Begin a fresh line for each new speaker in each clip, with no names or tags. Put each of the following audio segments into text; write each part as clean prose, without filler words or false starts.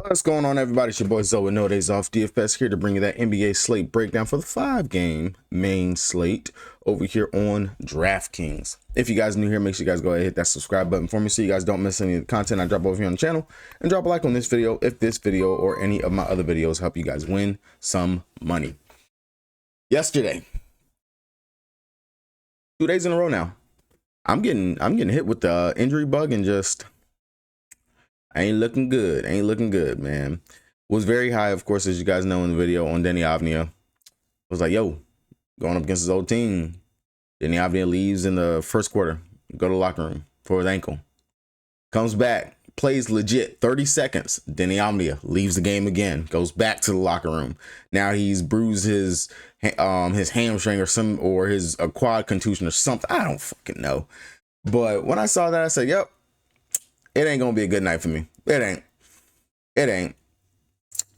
What's going on, everybody? It's your boy Zoe, no days off DFS, here to bring you that NBA slate breakdown for the 5-game main slate over here on DraftKings. If you guys are new here, make sure you guys go ahead and hit that subscribe button for me so you guys don't miss any of the content I drop over here on the channel, and drop a like on this video if this video or any of my other videos help you guys win some money. Yesterday, 2 days in a row now, I'm getting hit with the injury bug and just ain't looking good, man. Was very high, of course, as you guys know in the video, on Deni Avdija. Was like, yo, going up against his old team. Deni Avdija leaves in the first quarter, go to the locker room for his ankle. Comes back, plays legit 30 seconds. Deni Avdija leaves the game again, goes back to the locker room. Now he's bruised his hamstring or his quad contusion or something. I don't fucking know. But when I saw that, I said, yep, it ain't gonna be a good night for me. It ain't.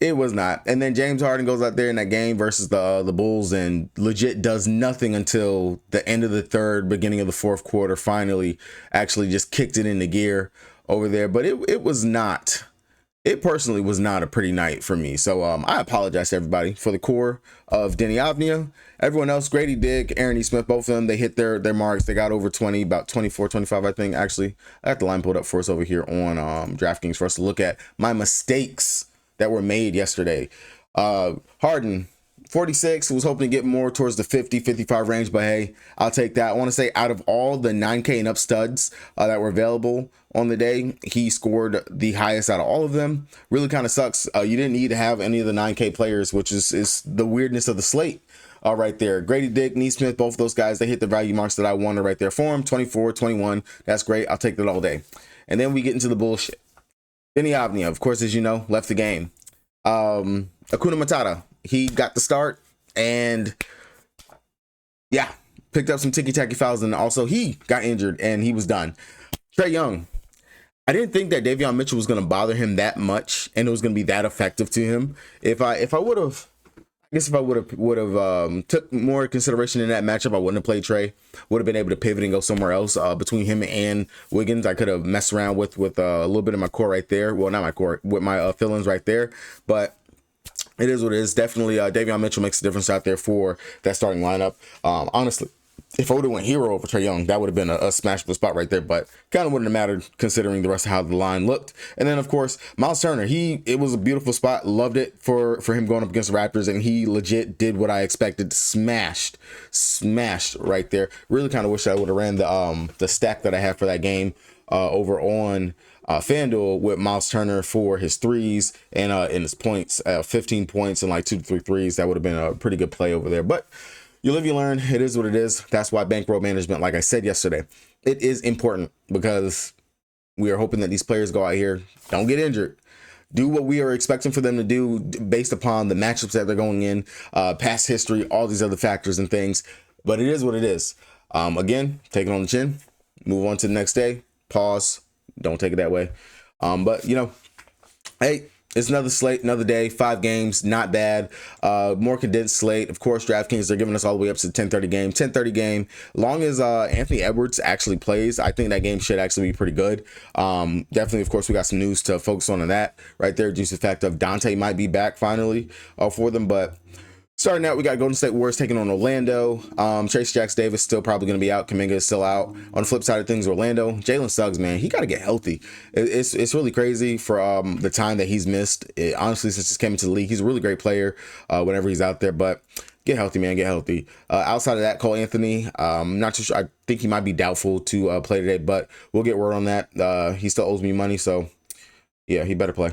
It was not. And then James Harden goes out there in that game versus the Bulls and legit does nothing until the end of the third, beginning of the fourth quarter. Finally, actually just kicked it into gear over there. But it personally was not a pretty night for me. So I apologize to everybody. For the core of Deni Avdija, everyone else, Grady Dick, Aaron E. Smith, both of them, they hit their marks. They got over 20, about 24, 25, I think. Actually, I got the line pulled up for us over here on DraftKings for us to look at my mistakes that were made yesterday. Harden, 46, was hoping to get more towards the 50, 55 range, but hey, I'll take that. I want to say out of all the 9K and up studs that were available on the day, he scored the highest out of all of them. Really kind of sucks. You didn't need to have any of the 9K players, which is the weirdness of the slate right there. Grady Dick, Neesmith, both of those guys, they hit the value marks that I wanted right there for him. 24, 21, that's great. I'll take that all day. And then we get into the bullshit. Deni Avdija, of course, as you know, left the game. Hakuna Matata, he got the start and yeah, picked up some ticky-tacky fouls, and also he got injured and he was done. Trae Young, I didn't think that Davion Mitchell was going to bother him that much and it was going to be that effective to him. If I would have took more consideration in that matchup, I wouldn't have played Trae. Would have been able to pivot and go somewhere else. Between him and Wiggins, I could have messed around with a little bit of my core right there. Well, not my core, with my fill-ins right there. But it is what it is. Definitely, Davion Mitchell makes a difference out there for that starting lineup. Honestly, if I would have went hero over Trae Young, that would have been a smashable spot right there, but kind of wouldn't have mattered considering the rest of how the line looked. And then, of course, Miles Turner, it was a beautiful spot. Loved it for him going up against the Raptors, and he legit did what I expected. Smashed right there. Really kind of wish I would have ran the stack that I had for that game over on FanDuel with Miles Turner for his threes and his points, 15 points and like 2 to 3 threes. That would have been a pretty good play over there, but you live, you learn. It is what it is. That's why bankroll management, like I said yesterday, it is important, because we are hoping that these players go out here, don't get injured, do what we are expecting for them to do based upon the matchups that they're going in, past history, all these other factors and things. But it is what it is. Again, take it on the chin, move on to the next day, pause, don't take it that way. But, you know, hey, it's another slate, another day, 5 games, not bad. More condensed slate. Of course, DraftKings, they're giving us all the way up to the 10:30 game. 10:30 game, long as Anthony Edwards actually plays, I think that game should actually be pretty good. Definitely, of course, we got some news to focus on that right there, due to the fact of Dante might be back finally for them. But starting out, we got Golden State Warriors taking on Orlando. Trace Davis still probably going to be out. Kuminga is still out. On the flip side of things, Orlando, Jalen Suggs, man, he got to get healthy. It's really crazy for the time that he's missed. Honestly, since he came into the league, he's a really great player whenever he's out there. But get healthy, man, get healthy. Outside of that, Cole Anthony, not too sure. I think he might be doubtful to play today, but we'll get word on that. He still owes me money, so yeah, he better play.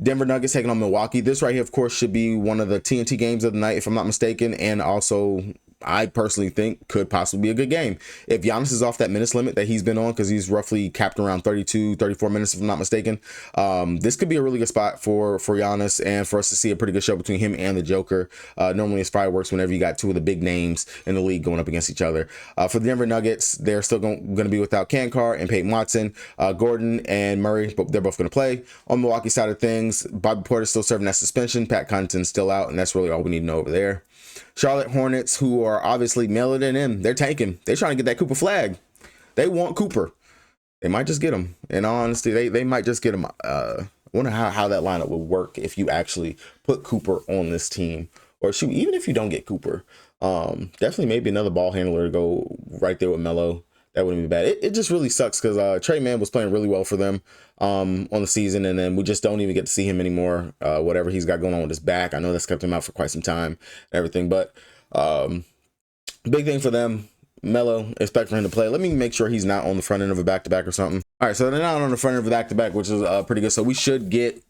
Denver Nuggets taking on Milwaukee. This right here, of course, should be one of the TNT games of the night, if I'm not mistaken. And also, I personally think could possibly be a good game. If Giannis is off that minutes limit that he's been on, because he's roughly capped around 32, 34 minutes, if I'm not mistaken, this could be a really good spot for Giannis and for us to see a pretty good show between him and the Joker. Normally, it's fireworks whenever you got two of the big names in the league going up against each other. For the Denver Nuggets, they're still going to be without Kankar and Peyton Watson. Gordon and Murray, but they're both going to play. On the Milwaukee side of things, Bobby Porter's still serving that suspension. Pat Connaughton's still out, and that's really all we need to know over there. Charlotte Hornets, who are obviously mailing it in, they're tanking. They're trying to get that Cooper flag. They want Cooper. They might just get him. In all honesty, they might just get him. I wonder how that lineup would work if you actually put Cooper on this team. Or shoot, even if you don't get Cooper, definitely maybe another ball handler to go right there with Melo. That wouldn't be bad. It just really sucks because Trey Mann was playing really well for them on the season, and then we just don't even get to see him anymore. Whatever he's got going on with his back, I know that's kept him out for quite some time and everything. But big thing for them, Melo, expect for him to play. Let me make sure he's not on the front end of a back-to-back or something. All right, so they're not on the front end of a back-to-back, which is pretty good. So we should get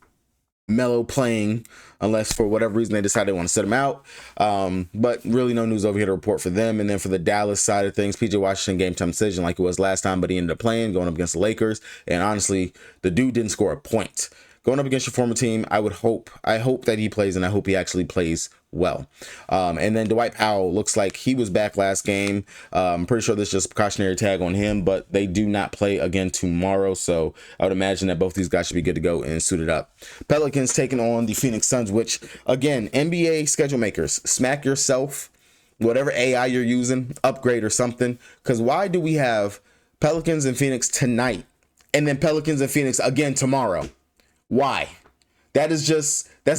Melo playing unless for whatever reason they decide they want to sit him out. But really no news over here to report for them. And then for the Dallas side of things, PJ Washington game time decision like it was last time, but he ended up playing, going up against the Lakers. And honestly, the dude didn't score a point. Going up against your former team, I hope that he plays, and I hope he actually plays well. And then Dwight Powell looks like he was back last game. I'm pretty sure this is just a precautionary tag on him, but they do not play again tomorrow, so I would imagine that both these guys should be good to go and suited up. Pelicans taking on the Phoenix Suns, which again, NBA schedule makers, smack yourself, whatever AI you're using, upgrade or something, because why do we have Pelicans and Phoenix tonight and then Pelicans and Phoenix again tomorrow? Why? That's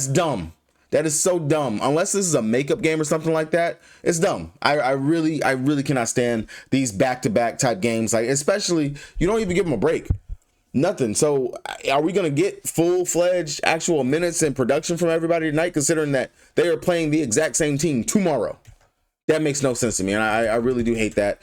dumb. That is so dumb. Unless this is a makeup game or something like that, it's dumb. I really cannot stand these back-to-back type games. Like, especially, you don't even give them a break. Nothing. So are we going to get full-fledged actual minutes and production from everybody tonight, considering that they are playing the exact same team tomorrow? That makes no sense to me. And I really do hate that.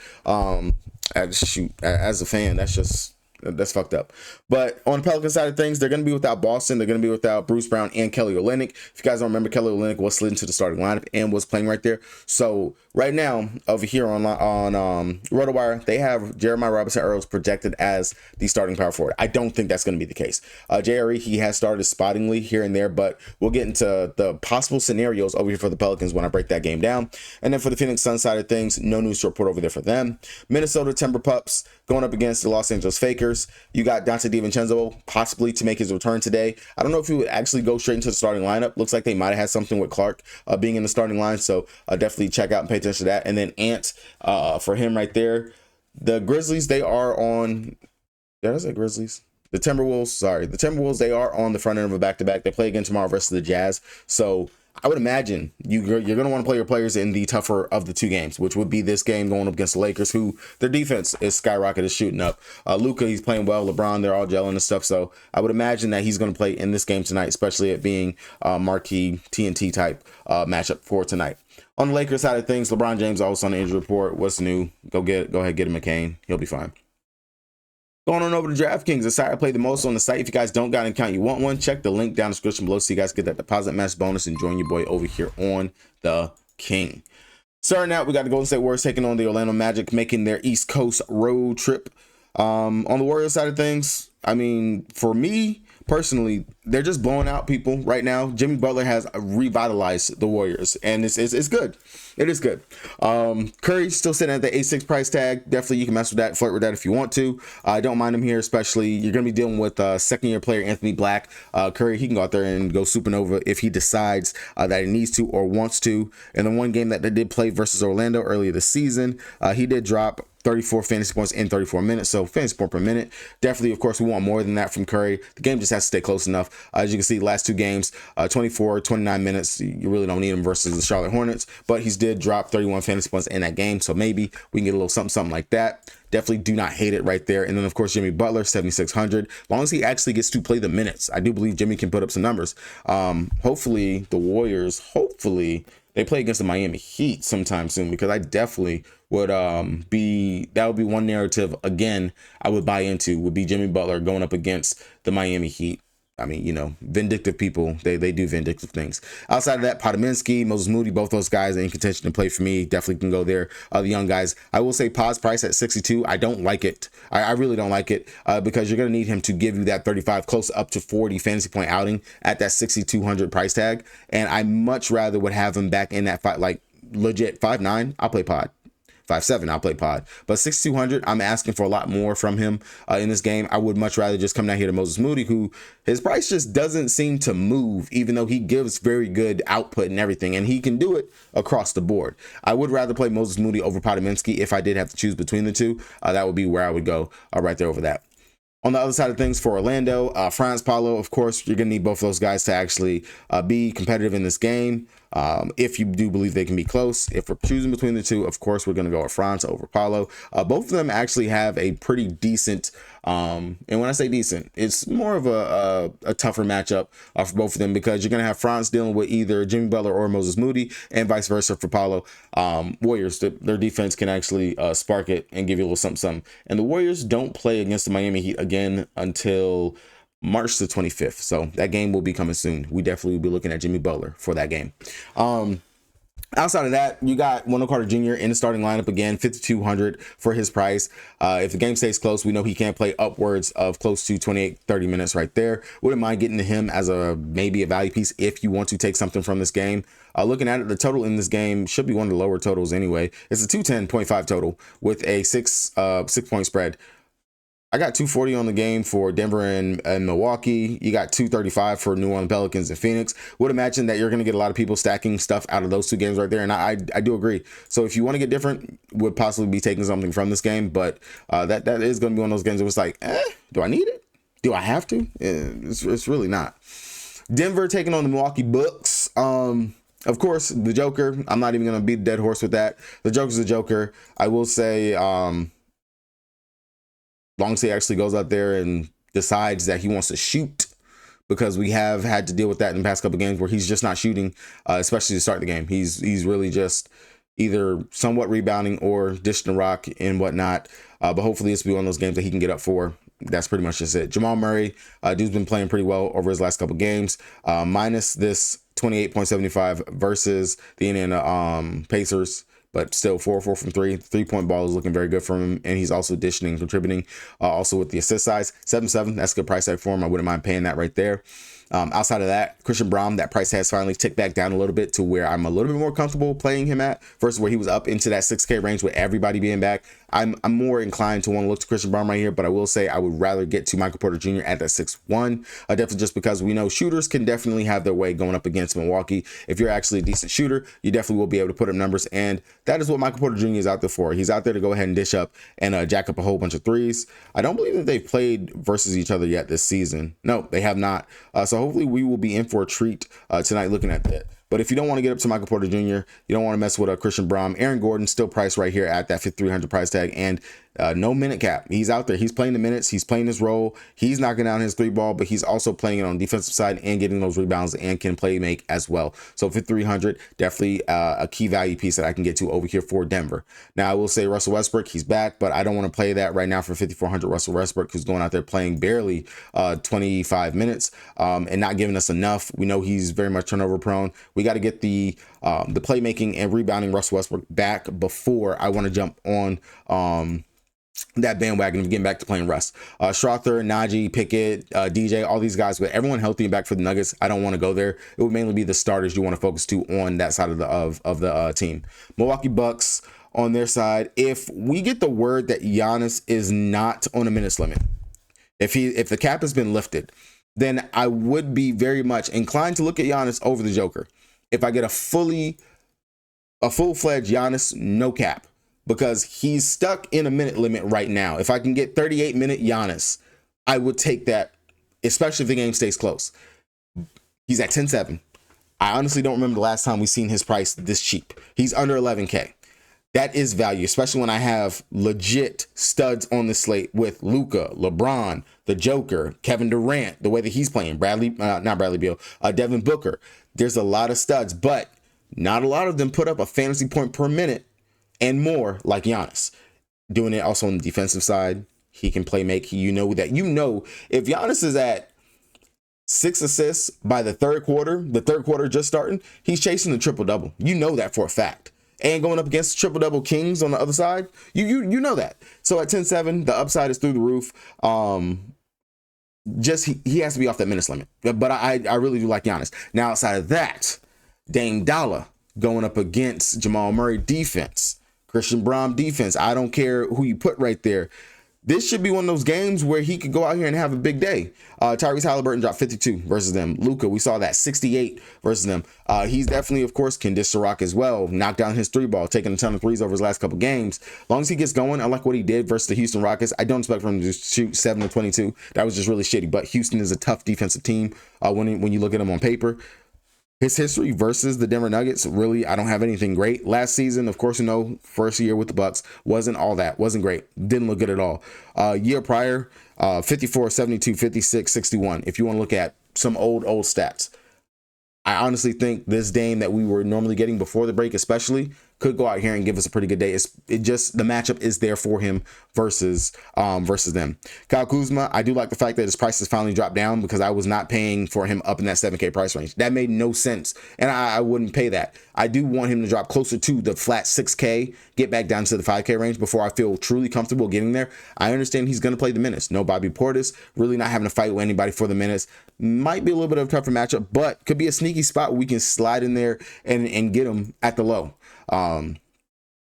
As a fan, that's fucked up. But on the Pelican side of things, they're going to be without Boston. They're going to be without Bruce Brown and Kelly Olynyk. If you guys don't remember, Kelly Olynyk was slid into the starting lineup and was playing right there. So right now, over here on RotoWire, they have Jeremiah Robinson Earls projected as the starting power forward. I don't think that's going to be the case. JRE, he has started spottingly here and there, but we'll get into the possible scenarios over here for the Pelicans when I break that game down. And then for the Phoenix Suns side of things, no news to report over there for them. Minnesota Timber Pups going up against the Los Angeles Fakers. You got Dante DiVincenzo possibly to make his return today. I don't know if he would actually go straight into the starting lineup. Looks like they might have had something with Clark being in the starting line, so definitely check out and pay attention to that. And then Ant for him right there. The Grizzlies, they are on. Did I say Grizzlies? The Timberwolves, they are on the front end of a back-to-back. They play again tomorrow versus the Jazz. So I would imagine you're going to want to play your players in the tougher of the two games, which would be this game going up against the Lakers, who their defense is skyrocketed, shooting up. Luka, he's playing well. LeBron, they're all gelling and stuff. So I would imagine that he's going to play in this game tonight, especially it being marquee TNT type matchup for tonight. On the Lakers side of things, LeBron James also on the injury report. What's new? Go ahead, get him McCain. He'll be fine. Going on over to DraftKings, the site I play the most on the site. If you guys don't got an account, you want one, check the link down in the description below so you guys get that deposit match bonus and join your boy over here on the King. Starting out, we got the Golden State Warriors taking on the Orlando Magic, making their East Coast road trip. On the Warriors side of things, I mean, for me personally, they're just blowing out people right now. Jimmy Butler has revitalized the Warriors, and it's good. It is good. Curry's still sitting at the 8.6 price tag. Definitely, you can mess with that, flirt with that if you want to. I don't mind him here, especially you're going to be dealing with second-year player Anthony Black. Curry, he can go out there and go supernova if he decides that he needs to or wants to. In the one game that they did play versus Orlando earlier this season, he did drop 34 fantasy points in 34 minutes. So fantasy point per minute. Definitely, of course, we want more than that from Curry. The game just has to stay close enough. As you can see, last two games, 24, 29 minutes. You really don't need him versus the Charlotte Hornets. But he did drop 31 fantasy points in that game. So maybe we can get a little something like that. Definitely do not hate it right there. And then, of course, Jimmy Butler, 7,600. As long as he actually gets to play the minutes, I do believe Jimmy can put up some numbers. Hopefully, the Warriors, they play against the Miami Heat sometime soon, because I definitely would that would be one narrative again I would buy into, would be Jimmy Butler going up against the Miami Heat. I mean, you know, vindictive people, they do vindictive things. Outside of that, Podominski, Moses Moody, both those guys are in contention to play for me. Definitely can go there. The young guys, I will say Pod's price at 62. I don't like it. I really don't like it because you're going to need him to give you that 35, close up to 40 fantasy point outing at that 6,200 price tag. And I much rather would have him back in that like legit 5'9". I'll play Pod. 5'7", I'll play Pod. But 6,200, I'm asking for a lot more from him in this game. I would much rather just come down here to Moses Moody, who his price just doesn't seem to move, even though he gives very good output and everything, and he can do it across the board. I would rather play Moses Moody over Podominski if I did have to choose between the two. That would be where I would go right there over that. On the other side of things for Orlando, Franz Paulo, of course, you're going to need both of those guys to actually be competitive in this game. If you do believe they can be close, if we're choosing between the two, of course, we're going to go with Franz over Paulo. Both of them actually have a pretty decent, and when I say decent, it's more of a tougher matchup for both of them, because you're going to have Franz dealing with either Jimmy Butler or Moses Moody, and vice versa for Paulo. Warriors, their defense can actually spark it and give you a little something. And the Warriors don't play against the Miami Heat again until March the 25th. So that game will be coming soon. We definitely will be looking at Jimmy Butler for that game. Outside of that, you got Wendell Carter Jr. in the starting lineup again, 5,200 for his price. If the game stays close, we know he can play upwards of close to 28-30 minutes right there. Wouldn't mind getting to him as maybe a value piece if you want to take something from this game. Looking at it, the total in this game should be one of the lower totals anyway. It's a 210.5 total with a 6-point spread. I got 240 on the game for Denver and Milwaukee. You got 235 for New Orleans Pelicans and Phoenix. Would imagine that you're going to get a lot of people stacking stuff out of those two games right there. And I do agree. So if you want to get different, would possibly be taking something from this game. But that is going to be one of those games that was like, do I need it? Do I have to? It's really not. Denver taking on the Milwaukee Bucks. Of course, the Joker. I'm not even going to beat a dead horse with that. The Joker's the Joker. I will say, long as he actually goes out there and decides that he wants to shoot, because we have had to deal with that in the past couple of games where he's just not shooting, especially to start the game. He's really just either somewhat rebounding or dishing the rock and whatnot. But hopefully this will be one of those games that he can get up for. That's pretty much just it. Jamal Murray, dude's been playing pretty well over his last couple of games, minus this 28.75 versus the Indiana Pacers. But still 4-4 from 3. 3-point ball is looking very good for him. And he's also dishing and contributing. Also with the assist size, 7-7. That's a good price tag for him. I wouldn't mind paying that right there. Outside of that, Christian Braun, that price has finally ticked back down a little bit to where I'm a little bit more comfortable playing him at versus where he was up into that 6K range with everybody being back. I'm more inclined to want to look to Christian Braun right here, but I will say I would rather get to Michael Porter Jr. at that 6'1". Definitely just because we know shooters can definitely have their way going up against Milwaukee. If you're actually a decent shooter, you definitely will be able to put up numbers, and that is what Michael Porter Jr. is out there for. He's out there to go ahead and dish up and jack up a whole bunch of threes. I don't believe that they've played versus each other yet this season. No, they have not. So hopefully we will be in for a treat tonight looking at that. But if you don't want to get up to Michael Porter Jr., you don't want to mess with Christian Braun, Aaron Gordon still priced right here at that 5,300 price tag, and no minute cap. He's out there. He's playing the minutes. He's playing his role. He's knocking down his 3-ball, but he's also playing it on the defensive side and getting those rebounds and can play make as well. So 5,300, definitely a key value piece that I can get to over here for Denver. Now, I will say Russell Westbrook, he's back, but I don't want to play that right now for 5,400 Russell Westbrook, who's going out there playing barely 25 minutes and not giving us enough. We know he's very much turnover prone. We got to get the playmaking and rebounding Russell Westbrook back before I want to jump on that bandwagon of getting back to playing Russ. Strother, Najee, Pickett, DJ, all these guys, with everyone healthy and back for the Nuggets, I don't want to go there. It would mainly be the starters you want to focus to on that side of the team. Milwaukee Bucks on their side, if we get the word that Giannis is not on a minutes limit, if the cap has been lifted, then I would be very much inclined to look at Giannis over the Joker. If I get a full-fledged Giannis, no cap, because he's stuck in a minute limit right now. If I can get 38-minute Giannis, I would take that, especially if the game stays close. He's at 10-7. I honestly don't remember the last time we've seen his price this cheap. He's under 11K. That is value, especially when I have legit studs on the slate with Luka, LeBron, the Joker, Kevin Durant, the way that he's playing, not Bradley Beal, Devin Booker. There's a lot of studs, but not a lot of them put up a fantasy point per minute and more like Giannis. Doing it also on the defensive side, he can play make. You know if Giannis is at 6 assists by the third quarter just starting, he's chasing the triple-double. You know that for a fact. And going up against triple-double kings on the other side, you know that. So at 10-7, the upside is through the roof. He has to be off that minutes limit. But I really do like Giannis. Now, outside of that, Dame Dollar going up against Jamal Murray defense, Christian Braun defense. I don't care who you put right there. this should be one of those games where he could go out here and have a big day. Tyrese Halliburton dropped 52 versus them. Luka, we saw that 68 versus them. He's definitely, of course, can dish the rock as well. Knocked down his three ball, taking a ton of threes over his last couple games. As long as he gets going, I like what he did versus the Houston Rockets. I don't expect for him to shoot 7 of 22. That was just really shitty. But Houston is a tough defensive team when you look at him on paper. His history versus the Denver Nuggets, really, I don't have anything great. Last season, of course, first year with the Bucks, wasn't all that. Wasn't great. Didn't look good at all. Year prior, 54, 72, 56, 61. If you want to look at some old stats. I honestly think this Dame that we were normally getting before the break, especially, could go out here and give us a pretty good day. The matchup is there for him versus them. Kyle Kuzma, I do like the fact that his price has finally dropped down because I was not paying for him up in that 7K price range. That made no sense, and I wouldn't pay that. I do want him to drop closer to the flat 6K, get back down to the 5K range before I feel truly comfortable getting there. I understand he's going to play the minutes. No Bobby Portis, really not having to fight with anybody for the minutes. Might be a little bit of a tougher matchup, but could be a sneaky spot where we can slide in there and get him at the low.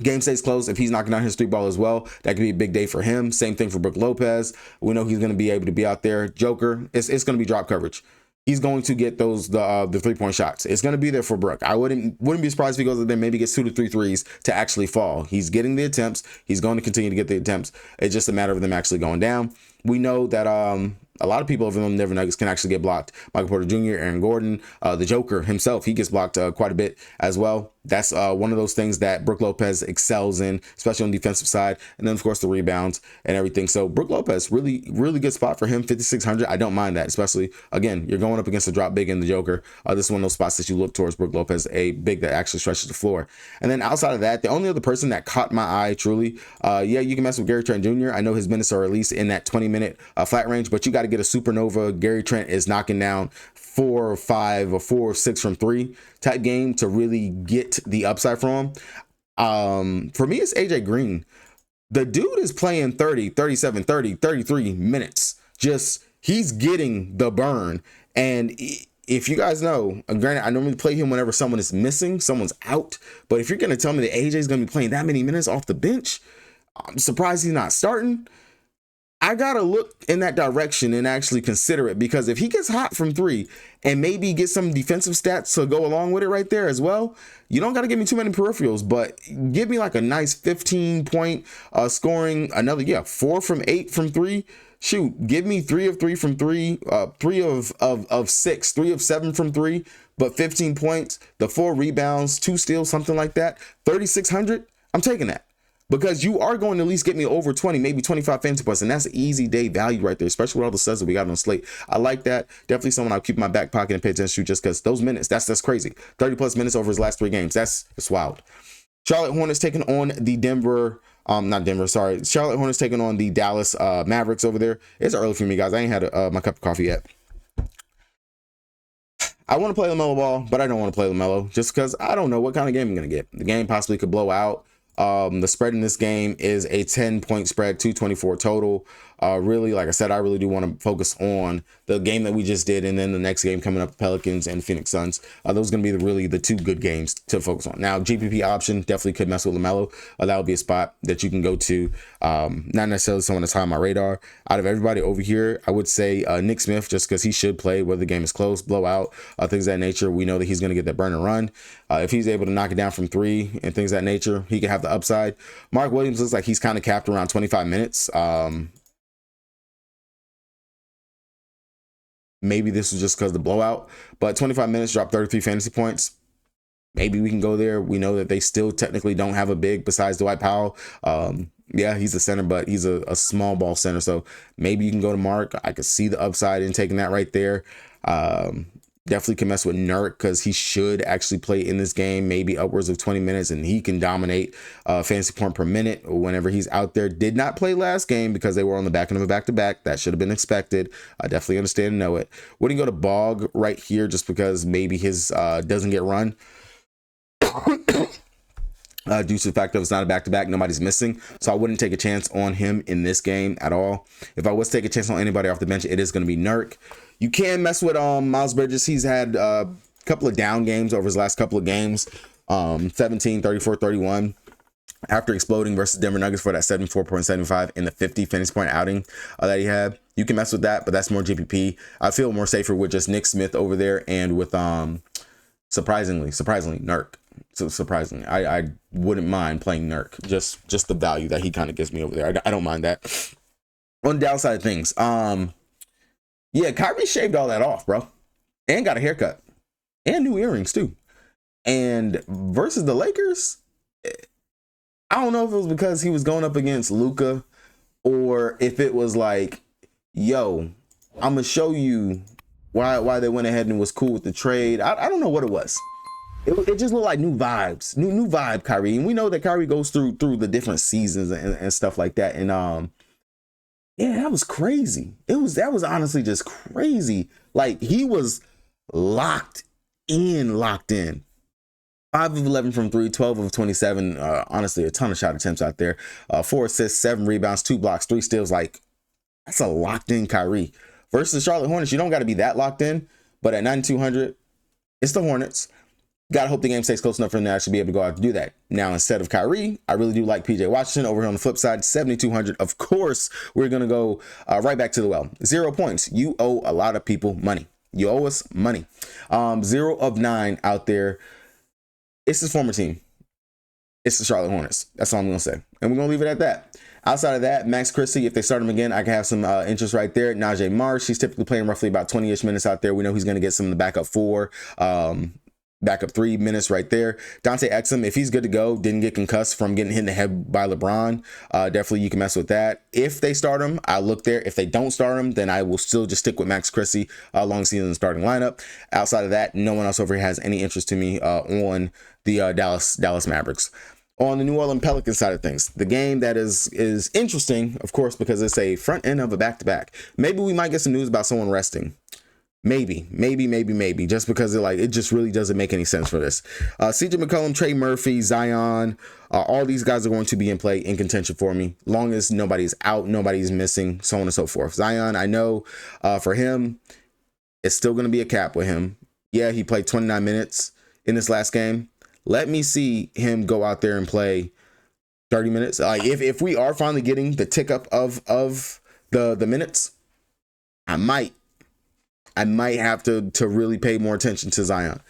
Game stays close. If he's knocking down his three ball as well, that could be a big day for him. Same thing for Brook Lopez. We know he's going to be able to be out there. Joker, it's going to be drop coverage. He's going to get the 3-point shots. It's going to be there for Brook. I wouldn't be surprised if he goes in there, maybe gets 2 to 3 threes to actually fall. He's getting the attempts. He's going to continue to get the attempts. It's just a matter of them actually going down. We know that a lot of people over on the Denver Nuggets can actually get blocked. Michael Porter Jr., Aaron Gordon, the Joker himself, he gets blocked quite a bit as well. That's one of those things that Brook Lopez excels in, especially on the defensive side. And then, of course, the rebounds and everything. So Brook Lopez, really, really good spot for him, 5,600. I don't mind that, especially, again, you're going up against the drop big and the Joker. This is one of those spots that you look towards Brook Lopez, a big that actually stretches the floor. And then outside of that, the only other person that caught my eye, truly, you can mess with Gary Trent Jr. I know his minutes are at least in that 20-minute flat range, but you got to get a supernova. Gary Trent is knocking down 4 or 5 or 4 or 6 from 3 type game to really get the upside from him. For me, it's AJ Green. The dude is playing 30, 37, 30, 33 minutes. Just, he's getting the burn. And if you guys know, granted, I normally play him whenever someone is missing, someone's out. But if you're going to tell me that AJ is going to be playing that many minutes off the bench, I'm surprised he's not starting. I got to look in that direction and actually consider it, because if he gets hot from 3 and maybe get some defensive stats to go along with it right there as well, you don't got to give me too many peripherals, but give me like a nice 15-point scoring, another, 4 from 8 from 3. Shoot, give me 3 of 3 from 3, 3 of 6, 3 of 7 from 3, but 15 points, the 4 rebounds, 2 steals, something like that, 3,600, I'm taking that. Because you are going to at least get me over 20, maybe 25 fantasy points, and that's an easy day value right there, especially with all the studs that we got on slate. I like that. Definitely someone I'll keep in my back pocket and pay attention to, just because those minutes, that's crazy. 30+ minutes over his last 3 games. That's wild. Charlotte Hornets taking on the Charlotte Hornets taking on the Dallas Mavericks over there. It's early for me, guys. I ain't had my cup of coffee yet. I want to play LaMelo ball, but I don't want to play LaMelo just because I don't know what kind of game I'm going to get. The game possibly could blow out. The spread in this game is a 10-point spread, 224 total. Really, like I said, I really do want to focus on the game that we just did, and then the next game coming up, Pelicans and Phoenix Suns. Those are going to be really the 2 good games to focus on. Now, GPP option definitely could mess with LaMelo. That would be a spot that you can go to. Not necessarily someone that's high on my radar. Out of everybody over here, I would say Nick Smith, just because he should play whether the game is close, blowout, things of that nature. We know that he's going to get that burn and run. If he's able to knock it down from 3 and things of that nature, he can have the upside. Mark Williams looks like he's kind of capped around 25 minutes. Maybe this was just because of the blowout, but 25 minutes, dropped 33 fantasy points. Maybe we can go there. We know that they still technically don't have a big besides Dwight Powell. Yeah, he's a center, but he's a small ball center. So maybe you can go to Mark. I could see the upside in taking that right there. Definitely can mess with Nurk because he should actually play in this game, maybe upwards of 20 minutes, and he can dominate fantasy point per minute whenever he's out there. Did not play last game because they were on the back end of a back-to-back. That should have been expected. I definitely understand and know it. Wouldn't go to Bog right here just because maybe his doesn't get run. Due to the fact that it's not a back-to-back, nobody's missing. So I wouldn't take a chance on him in this game at all. If I was to take a chance on anybody off the bench, it is going to be Nurk. You can mess with Miles Bridges. He's had a couple of down games over his last couple of games. 17, 34, 31. after exploding versus Denver Nuggets for that 74.75 in the 50 fantasy point outing that he had. You can mess with that, but that's more GPP. I feel more safer with just Nick Smith over there and with surprisingly Nurk. So surprisingly, I wouldn't mind playing Nurk. Just the value that he kind of gives me over there. I don't mind that. On the downside of things, yeah, Kyrie shaved all that off, bro, and got a haircut and new earrings too. And versus the Lakers, I don't know if it was because he was going up against Luka or if it was like, yo, I'm gonna show you why they went ahead and was cool with the trade. I don't know what it was. It just looked like new vibes, new vibe, Kyrie. And we know that Kyrie goes through the different seasons and stuff like that. And yeah, that was crazy. That was honestly just crazy. Like he was locked in. 5 of 11 from 3, 12 of 27. Honestly, a ton of shot attempts out there. 4 assists, 7 rebounds, 2 blocks, 3 steals. Like, that's a locked in Kyrie. Versus Charlotte Hornets, you don't got to be that locked in. But at 9,200, it's the Hornets. Got to hope the game stays close enough for them to actually be able to go out to do that. Now, instead of Kyrie, I really do like PJ Washington. Over here on the flip side, 7,200. Of course, we're going to go right back to the well. 0 points. You owe a lot of people money. You owe us money. 0 of 9 out there. It's his former team. It's the Charlotte Hornets. That's all I'm going to say. And we're going to leave it at that. Outside of that, Max Christie, if they start him again, I can have some interest right there. Najee Marsh, he's typically playing roughly about 20-ish minutes out there. We know he's going to get some of the backup 4, backup 3 minutes right there. Dante Exum, if he's good to go, didn't get concussed from getting hit in the head by LeBron, definitely you can mess with that. If they start him, I'll look there. If they don't start him, then I will still just stick with Max Christie long season starting lineup. Outside of that, no one else over here has any interest to me on the Dallas Mavericks. On the New Orleans Pelicans side of things, the game that is interesting, of course, because it's a front end of a back-to-back. Maybe we might get some news about someone resting. Maybe, just because it just really doesn't make any sense for this. CJ McCollum, Trey Murphy, Zion, all these guys are going to be in play, in contention for me, long as nobody's out, nobody's missing, so on and so forth. Zion, I know for him, it's still going to be a cap with him. Yeah, he played 29 minutes in this last game. Let me see him go out there and play 30 minutes. Like if we are finally getting the tick up of the minutes, I might have to really pay more attention to Zion.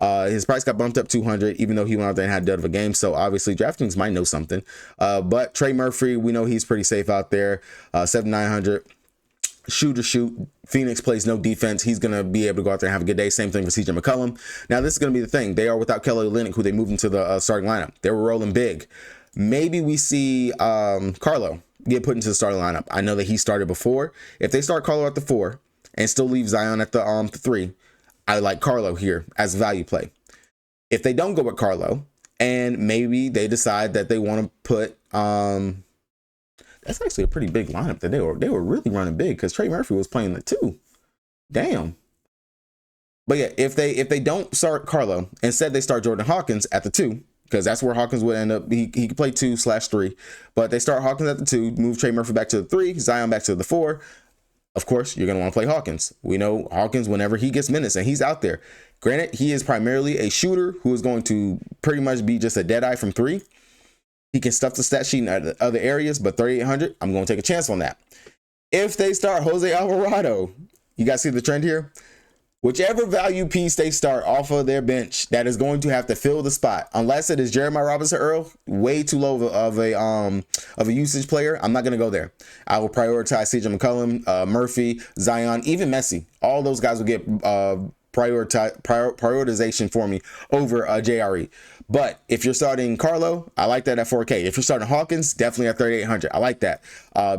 His price got bumped up 200, even though he went out there and had a dud of a game. So obviously DraftKings might know something. But Trey Murphy, we know he's pretty safe out there. 7,900. Shoot. Phoenix plays no defense. He's going to be able to go out there and have a good day. Same thing for CJ McCollum. Now, this is going to be the thing. They are without Kelly Olynyk, who they moved into the starting lineup. They were rolling big. Maybe we see Carlo get put into the starting lineup. I know that he started before. If they start Carlo at the 4 and still leave Zion at the 3, I like Carlo here as a value play. If they don't go with Carlo and maybe they decide that they want to put that's actually a pretty big lineup that they were really running big because Trey Murphy was playing the 2. Damn. But yeah, if they don't start Carlo, instead they start Jordan Hawkins at the 2, because that's where Hawkins would end up. He could play 2/3, but they start Hawkins at the 2, move Trey Murphy back to the 3, Zion back to the 4. Of course, you're going to want to play Hawkins. We know Hawkins whenever he gets minutes and he's out there. Granted, he is primarily a shooter who is going to pretty much be just a dead eye from 3. He can stuff the stat sheet in other areas, but 3,800, I'm going to take a chance on that. If they start Jose Alvarado, you guys see the trend here? Whichever value piece they start off of their bench that is going to have to fill the spot, unless it is Jeremiah Robinson-Earl, way too low of a usage player, I'm not going to go there. I will prioritize CJ McCollum, Murphy, Zion, even Messi. All those guys will get prioritization for me over JRE. But if you're starting Carlo, I like that at 4K. If you're starting Hawkins, definitely at 3,800. I like that.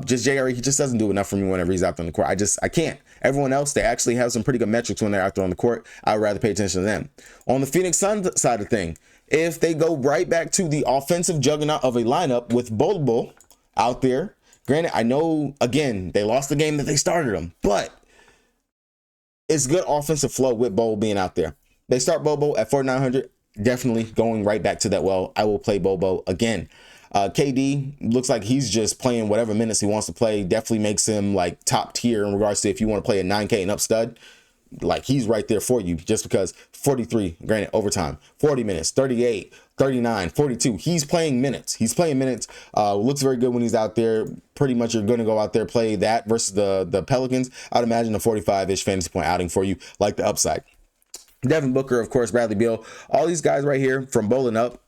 Just JRE, he just doesn't do enough for me whenever he's out there on the court. I can't. Everyone else, they actually have some pretty good metrics when they're out there on the court. I would rather pay attention to them. On the Phoenix Suns side of thing, if they go right back to the offensive juggernaut of a lineup with Bol out there, granted, I know, again, they lost the game that they started them, but it's good offensive flow with Bol being out there. They start Bobo at 4,900. Definitely going right back to that. Well, I will play Bobo again. KD looks like he's just playing whatever minutes he wants to play. Definitely makes him like top tier in regards to if you want to play a 9K and up stud. like he's right there for you, just because 43, granted overtime, 40 minutes, 38, 39, 42. He's playing minutes. Looks very good when he's out there. Pretty much you're going to go out there, play that versus the Pelicans. I'd imagine a 45-ish fantasy point outing for you, like the upside. Devin Booker, of course, Bradley Beal, all these guys right here from bowling up.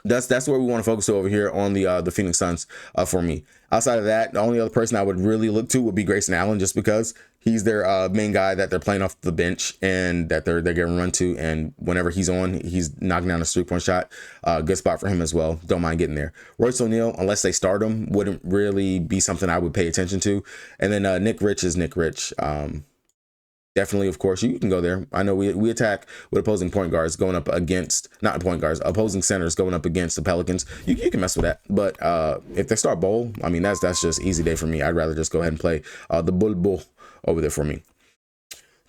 That's where we want to focus over here on the Phoenix Suns for me. Outside of that, the only other person I would really look to would be Grayson Allen, just because he's their main guy that they're playing off the bench and that they're getting run to. And whenever he's on, he's knocking down a 3-point shot. Good spot for him as well. Don't mind getting there. Royce O'Neal, unless they start him, wouldn't really be something I would pay attention to. And then Nick Rich is Nick Rich. Definitely, of course, you can go there. I know we attack with opposing point guards going up against, not point guards, opposing centers going up against the Pelicans. You can mess with that. But if they start bowl, I mean, that's just easy day for me. I'd rather just go ahead and play the bull over there for me.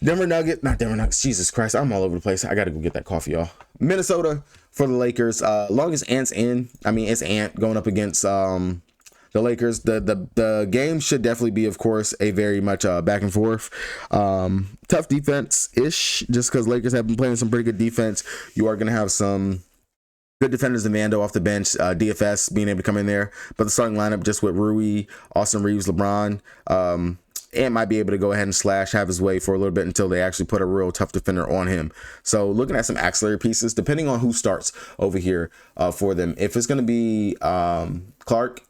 Denver Nuggets. Jesus Christ, I'm all over the place. I got to go get that coffee, y'all. Minnesota for the Lakers. Long as Ant's in, I mean, it's Ant going up against the Lakers. The game should definitely be, of course, a very much back and forth. Tough defense-ish, just because Lakers have been playing some pretty good defense. You are going to have some good defenders in Vando off the bench, DFS being able to come in there. But the starting lineup just with Rui, Austin Reeves, LeBron, Ant might be able to go ahead and have his way for a little bit until they actually put a real tough defender on him. So looking at some auxiliary pieces, depending on who starts over here for them. If it's going to be Clark,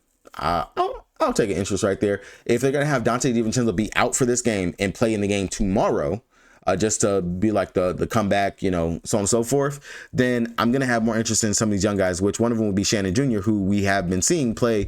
I'll take an interest right there. If they're going to have Dante DiVincenzo be out for this game and play in the game tomorrow, just to be like the comeback, so on and so forth, then I'm going to have more interest in some of these young guys, which one of them will be Shannon Jr., who we have been seeing play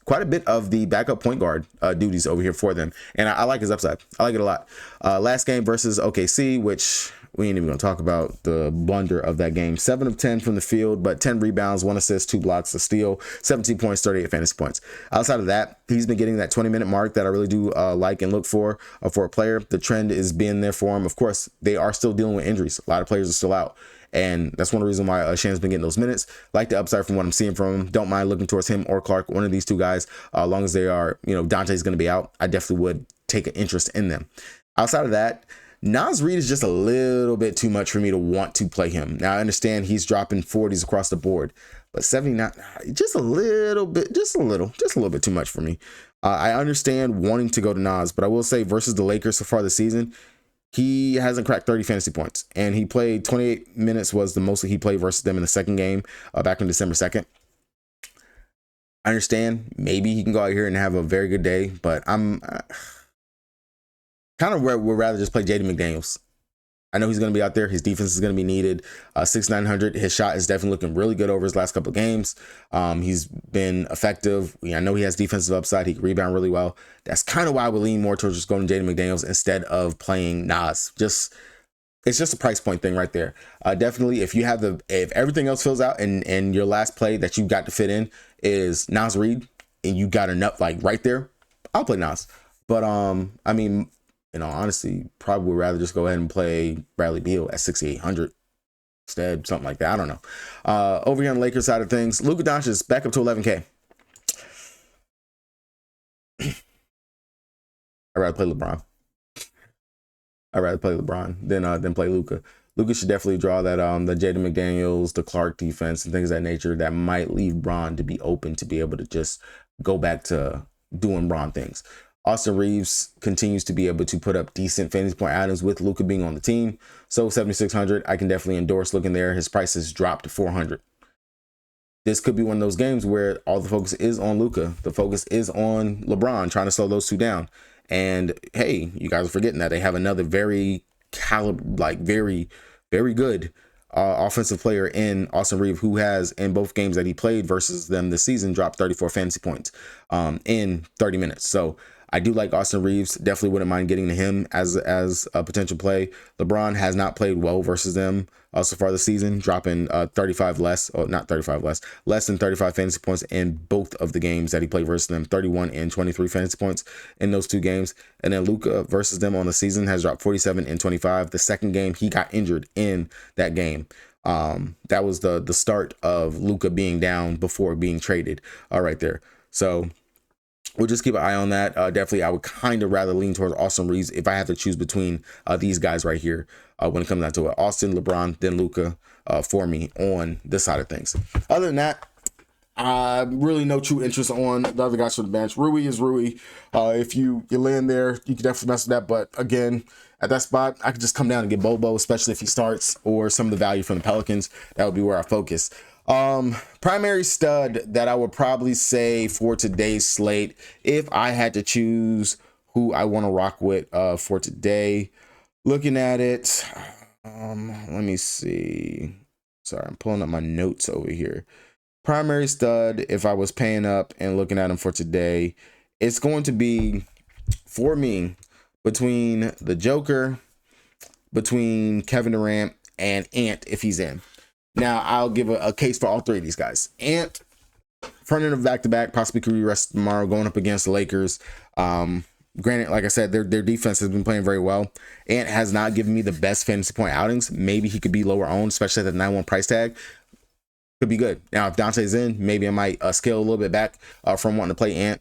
quite a bit of the backup point guard duties over here for them. And I like his upside. I like it a lot. Last game versus OKC, which we ain't even going to talk about the blunder of that game. 7 of 10 from the field, but 10 rebounds, 1 assist, 2 blocks, a steal, 17 points, 38 fantasy points. Outside of that, he's been getting that 20-minute mark that I really do like and look for a player. The trend is being there for him. Of course, they are still dealing with injuries. A lot of players are still out. And that's one reason why Shannon's been getting those minutes. Like the upside from what I'm seeing from him. Don't mind looking towards him or Clark, one of these two guys. As long as they are, Dante's going to be out, I definitely would take an interest in them. Outside of that, Naz Reid is just a little bit too much for me to want to play him. Now, I understand he's dropping 40s across the board, but 79, just a little bit too much for me. I understand wanting to go to Naz, but I will say versus the Lakers so far this season, he hasn't cracked 30 fantasy points, and he played 28 minutes was the most that he played versus them in the second game back on December 2nd. I understand maybe he can go out here and have a very good day, but I'm kind of would rather just play Jaden McDaniels. I know he's going to be out there. His defense is going to be needed. 6,900. His shot is definitely looking really good over his last couple of games. He's been effective. I know he has defensive upside. He can rebound really well. That's kind of why I would lean more towards just going to Jaden McDaniels instead of playing Naz. It's just a price point thing right there. Definitely, if everything else fills out and your last play that you got to fit in is Naz Reid and you got enough right there, I'll play Naz. But I mean, honestly, probably would rather just go ahead and play Bradley Beal at 6,800 instead, something like that. I don't know. Over here on the Lakers side of things, Luka Doncic is back up to 11K. I'd rather play LeBron. Than play Luka. Luka should definitely draw that the Jaden McDaniels, the Clark defense, and things of that nature that might leave Bron to be open to be able to just go back to doing Bron things. Austin Reeves continues to be able to put up decent fantasy point items with Luka being on the team. So 7,600, I can definitely endorse looking there. His price has dropped to 400. This could be one of those games where all the focus is on Luka. The focus is on LeBron trying to slow those two down. And hey, you guys are forgetting that they have another very very, very good offensive player in Austin Reeves, who has in both games that he played versus them this season dropped 34 fantasy points in 30 minutes. So I do like Austin Reeves. Definitely wouldn't mind getting to him as a potential play. LeBron has not played well versus them so far this season, dropping less than 35 fantasy points in both of the games that he played versus them, 31 and 23 fantasy points in those two games. And then Luka versus them on the season has dropped 47 and 25. The second game, he got injured in that game. That was the start of Luka being down before being traded right there. So we'll just keep an eye on that. Definitely, I would kind of rather lean towards Austin Reeves if I have to choose between these guys right here when it comes down to it. Austin, LeBron, then Luka for me on this side of things. Other than that, really no true interest on the other guys from the bench. Rui is Rui. If you land there, you can definitely mess with that. But again, at that spot, I could just come down and get Bobo, especially if he starts, or some of the value from the Pelicans. That would be where I focus. Primary stud that I would probably say for today's slate, if I had to choose who I want to rock with for today, looking at it, let me see. Sorry, I'm pulling up my notes over here. Primary stud, if I was paying up and looking at him for today, it's going to be, for me, between the Joker, between Kevin Durant, and Ant if he's in. Now, I'll give a case for all three of these guys. Ant, front end of back-to-back, possibly could be rested tomorrow, going up against the Lakers. Granted, like I said, their defense has been playing very well. Ant has not given me the best fantasy point outings. Maybe he could be lower owned, especially at the 9-1 price tag. Could be good. Now, if Dante's in, maybe I might scale a little bit back from wanting to play Ant.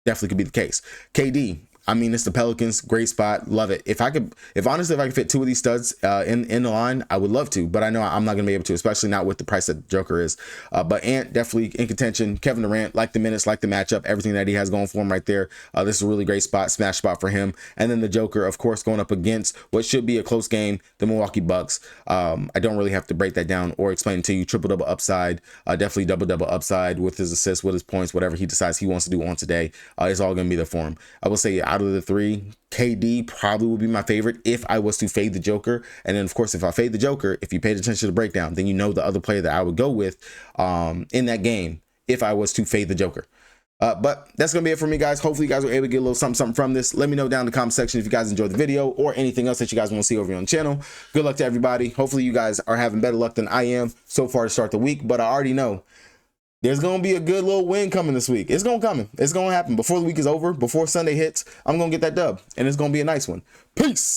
Definitely could be the case. KD, I mean, it's the Pelicans, great spot, love it. If honestly, if I could fit two of these studs in the line, I would love to, but I know I'm not gonna be able to, especially not with the price that Joker is. But Ant definitely in contention. Kevin Durant, like the minutes, like the matchup, everything that he has going for him right there. This is a really great spot, smash spot for him. And then the Joker, of course, going up against what should be a close game, the Milwaukee Bucks. I don't really have to break that down or explain it to you. Triple double upside, definitely double upside with his assists, with his points, whatever he decides he wants to do on today. It's all gonna be there for him. I will say, out of the three, KD probably would be my favorite if I was to fade the Joker. And then, of course, if I fade the Joker, if you paid attention to the breakdown, then you know the other player that I would go with in that game if I was to fade the Joker. But that's going to be it for me, guys. Hopefully, you guys were able to get a little something from this. Let me know down in the comment section if you guys enjoyed the video or anything else that you guys want to see over here on the channel. Good luck to everybody. Hopefully, you guys are having better luck than I am so far to start the week. But I already know there's going to be a good little win coming this week. It's going to come. It's going to happen. Before the week is over, before Sunday hits, I'm going to get that dub. And it's going to be a nice one. Peace.